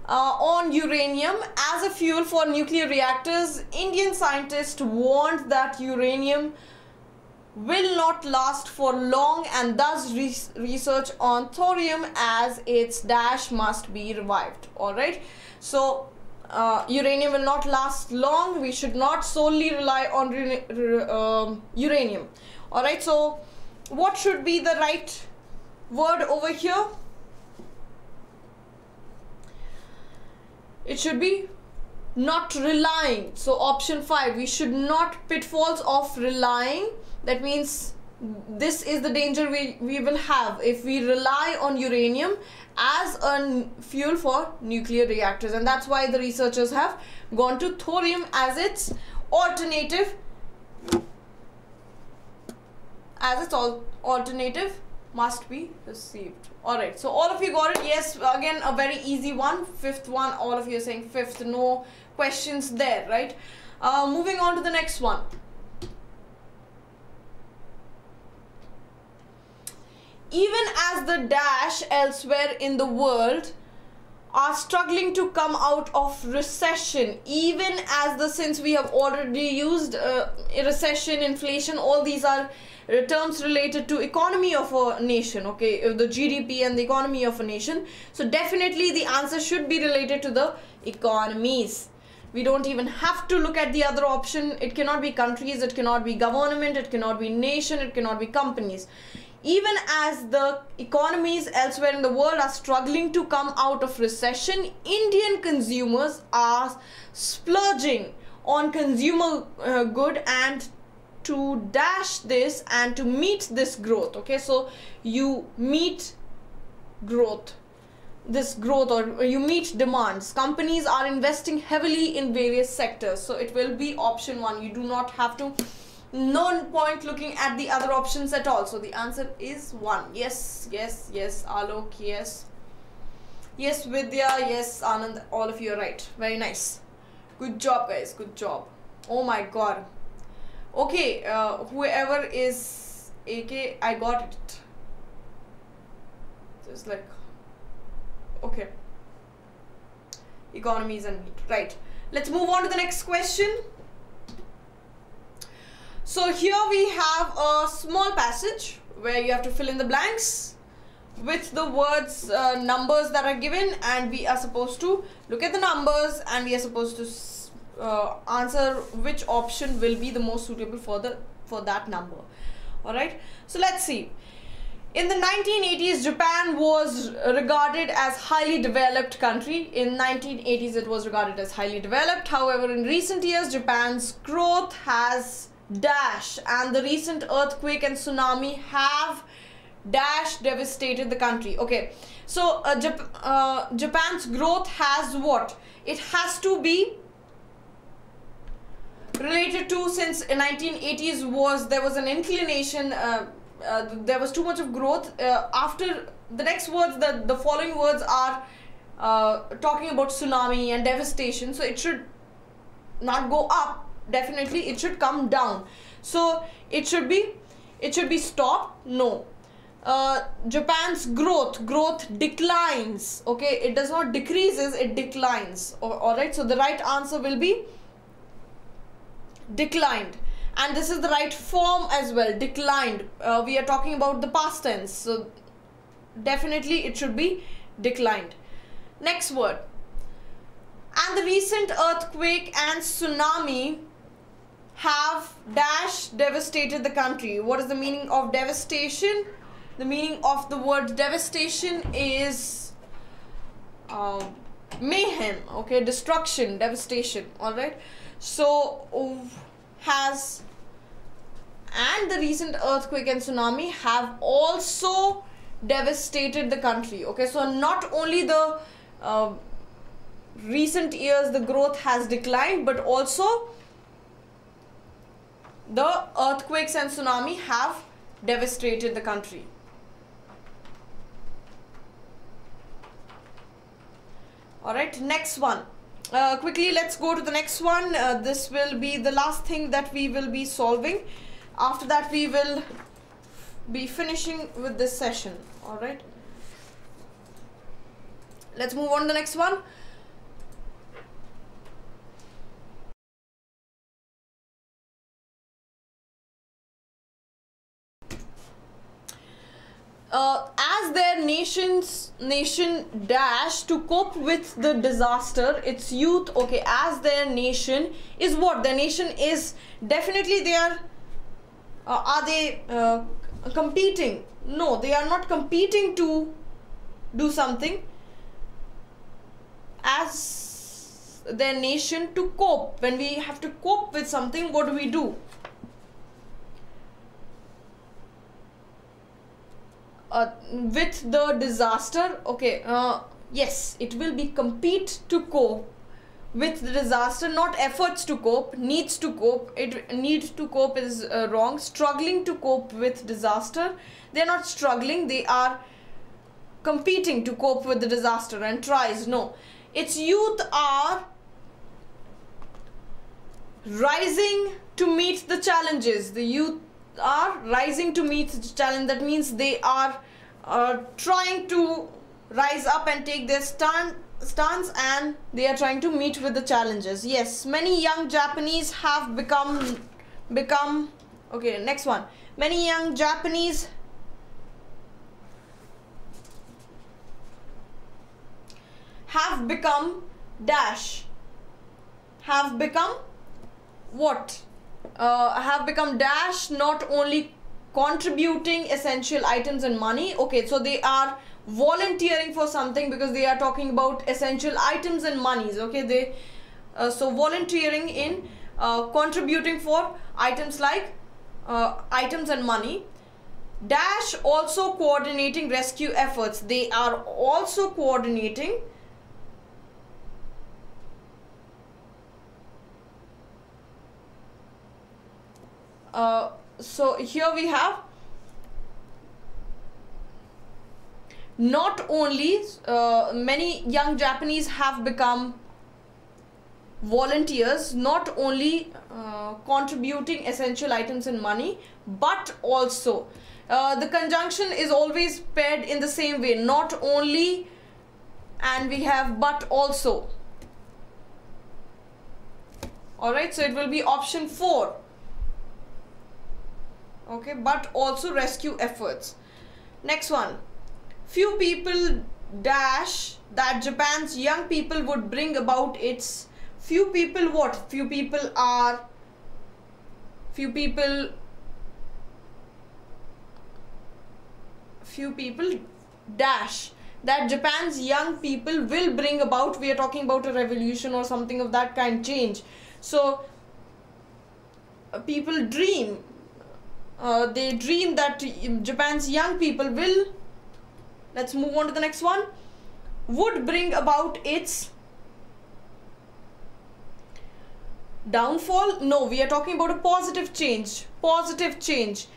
On uranium as a fuel for nuclear reactors, Indian scientists warned that uranium will not last for long, and thus research on thorium as its dash must be revived. Alright, so uranium will not last long. We should not solely rely on uranium. Alright, so what should be the right word over here? It should be not relying. So option 5, we should not pitfalls of relying. That means this is the danger we will have if we rely on uranium as a fuel for nuclear reactors, and that's why the researchers have gone to thorium as its alternative, alternative must be received. Alright, so all of you got it? Yes, again a very easy one. Fifth one, all of you are saying fifth, no questions there, right? Moving on to the next one. Even as the dash elsewhere in the world are struggling to come out of recession, even as the, since we have already used recession, inflation, all these are terms related to economy of a nation, okay, the GDP and the economy of a nation. So definitely the answer should be related to the economies. We don't even have to look at the other option. It cannot be countries, it cannot be government, it cannot be nation, it cannot be companies. Even as the economies elsewhere in the world are struggling to come out of recession, Indian consumers are splurging on consumer good, and to dash this and to meet this growth, okay, so you meet growth, this growth, or you meet demands. Companies are investing heavily in various sectors, so it will be option 1. You do not have to, no point looking at the other options at all. So the answer is 1. Yes, yes, yes, Alok, yes. Yes, Vidya, yes, Anand, all of you are right. Very nice. Good job, guys, good job. Oh my god. Okay, whoever is AK, I got it. Just like, okay. Economies and meat. Right. Let's move on to the next question. So here we have a small passage where you have to fill in the blanks with the words, numbers that are given, and we are supposed to look at the numbers and we are supposed to answer which option will be the most suitable for that number. Alright, so let's see. In the 1980s, Japan was regarded as highly developed country. In 1980s, it was regarded as highly developed. However, in recent years, Japan's growth has dash, and the recent earthquake and tsunami have dash devastated the country. Okay, so Japan's growth has what? It has to be related to, since in 1980s there was an inclination, there was too much of growth. After the next words, the following words are talking about tsunami and devastation, so it should not go up. Definitely it should come down. So it should be stopped. No, Japan's growth declines. Okay, it does not decreases, it declines. All right, so the right answer will be declined, and this is the right form as well, declined. We are talking about the past tense, so definitely it should be declined. Next word. And the recent earthquake and tsunami have dash devastated the country. What is the meaning of devastation? The meaning of the word devastation is mayhem, okay, destruction, devastation. All right, so has, and the recent earthquake and tsunami have also devastated the country. Okay, so not only the recent years the growth has declined, but also the earthquakes and tsunami have devastated the country. All right, next one. Quickly, let's go to the next one. This will be the last thing that we will be solving. After that, we will be finishing with this session. All right. Let's move on to the next one. As their nation dash to cope with the disaster, its youth, okay, as their nation is what? Their nation is definitely they are they competing? No, they are not competing to do something. As their nation to cope, when we have to cope with something, what do? With the disaster, okay, yes, it will be compete to cope with the disaster, not efforts to cope, needs to cope. It needs to cope is wrong. Struggling to cope with disaster, they are not struggling, they are competing to cope with the disaster and tries. No, its youth are rising to meet the challenges. The youth are rising to meet the challenge. That means they are trying to rise up and take their stance, and they are trying to meet with the challenges. Yes, many young Japanese have become okay, next one. Many young Japanese have become dash. Have become what? Have become dash, not only contributing essential items and money. Okay, so they are volunteering for something because they are talking about essential items and monies. Okay, they so volunteering in contributing for items like items and money. Dash also coordinating rescue efforts. They are also coordinating so here we have not only many young Japanese have become volunteers, not only contributing essential items and money, but also the conjunction is always paired in the same way, not only, and we have but also. All right, so it will be option 4. Okay, but also rescue efforts. Next one. Few people dash that Japan's young people would bring about its. Few people what? Few people dash that Japan's young people will bring about. We are talking about a revolution or something of that kind, change. So people dream. They dream that Japan's young people will, let's move on to the next one, would bring about its downfall. No, we are talking about a positive change. Positive change.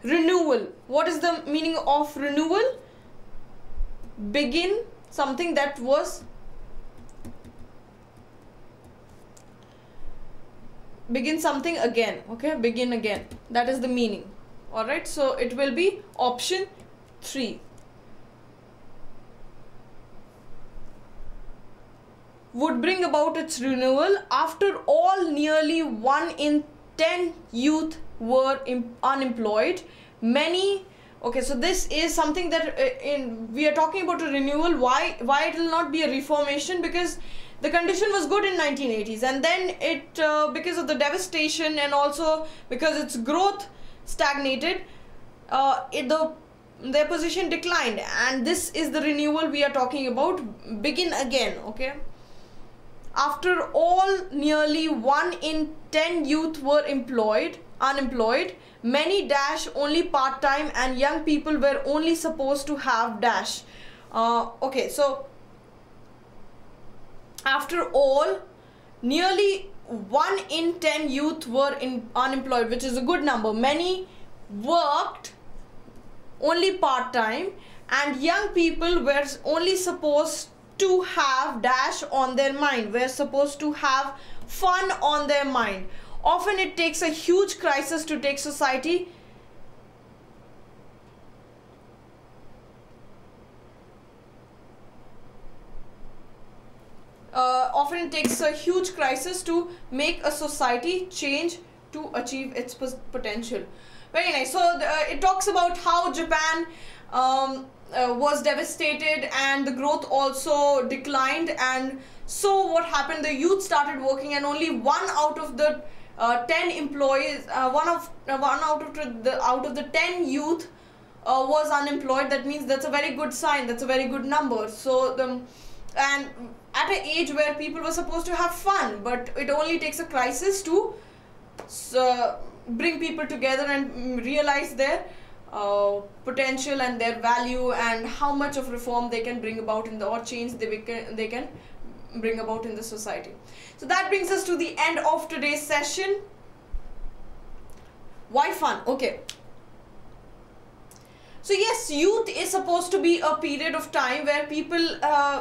Renewal. What is the meaning of renewal? Begin something that was begin something again. Okay, begin again, that is the meaning. All right, so it will be option 3. Would bring about its renewal. After all, nearly 1 in 10 youth were unemployed. Many, okay, so this is something that we are talking about a renewal. Why it will not be a reformation? Because the condition was good in 1980s, and then it because of the devastation and also because its growth stagnated, their position declined, and this is the renewal we are talking about. Begin again. Okay, after all, nearly 1 in 10 youth were unemployed. Many dash only part-time, and young people were only supposed to have dash. Okay, so after all, nearly 1 in 10 youth were unemployed, which is a good number. Many worked only part-time, and young people were only supposed to have dash on their mind. We're supposed to have fun on their mind. Often it takes a huge crisis to take society. Often it takes a huge crisis to make a society change to achieve its potential. Very nice. So it talks about how Japan was devastated and the growth also declined, and so what happened, the youth started working, and only 1 out of the 10 employees, one out of the 10 youth was unemployed. That means that's a very good sign, that's a very good number. So and at an age where people were supposed to have fun, but it only takes a crisis to bring people together and realize their potential and their value, and how much of reform they can bring about in the, or change they can bring about in the society. So that brings us to the end of today's session. Why fun? Okay. So yes, youth is supposed to be a period of time where people,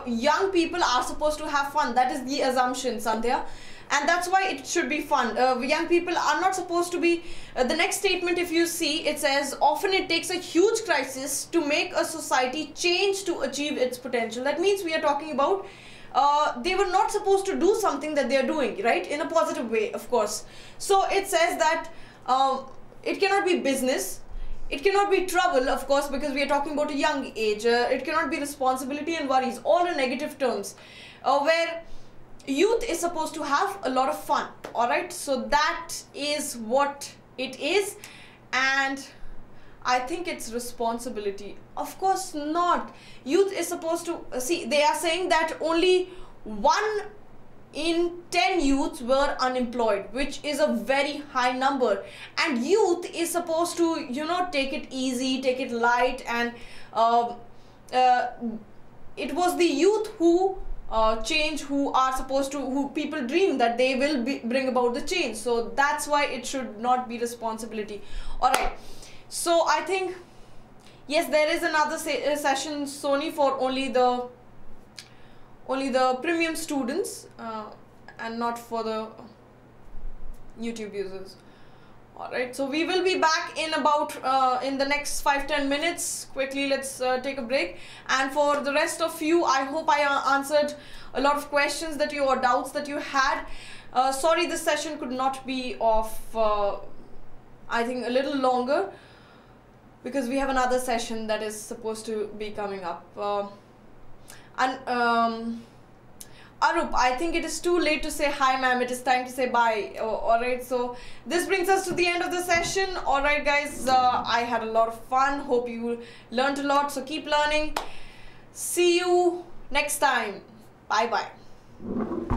young people are supposed to have fun. That is the assumption, Sandhya. And that's why it should be fun. Young people are not supposed to be, the next statement if you see, it says, often it takes a huge crisis to make a society change to achieve its potential. That means we are talking about, they were not supposed to do something that they are doing, right? In a positive way, of course. So it says that it cannot be business. It cannot be trouble, of course, because we are talking about a young age. It cannot be responsibility and worries, all in negative terms, where youth is supposed to have a lot of fun. All right, so that is what it is. And I think it's responsibility. Of course not. Youth is supposed to see, they are saying that only 1 in 10 youths were unemployed, which is a very high number. And youth is supposed to, you know, take it easy, take it light, and it was the youth who change, who are supposed to, who people dream that they will bring about the change. So that's why it should not be responsibility. All right, so I think yes, there is another session, Sony, for only the premium students and not for the YouTube users. Alright, so we will be back in about in the next 5-10 minutes. Quickly, let's take a break. And for the rest of you, I hope I answered a lot of questions that you, or doubts that you had. Sorry, this session could not be of I think a little longer, because we have another session that is supposed to be coming up. Arup, I think it is too late to say hi, ma'am. It is time to say bye. Alright, so this brings us to the end of the session. Alright guys, I had a lot of fun. Hope you learned a lot, so keep learning. See you next time. Bye bye.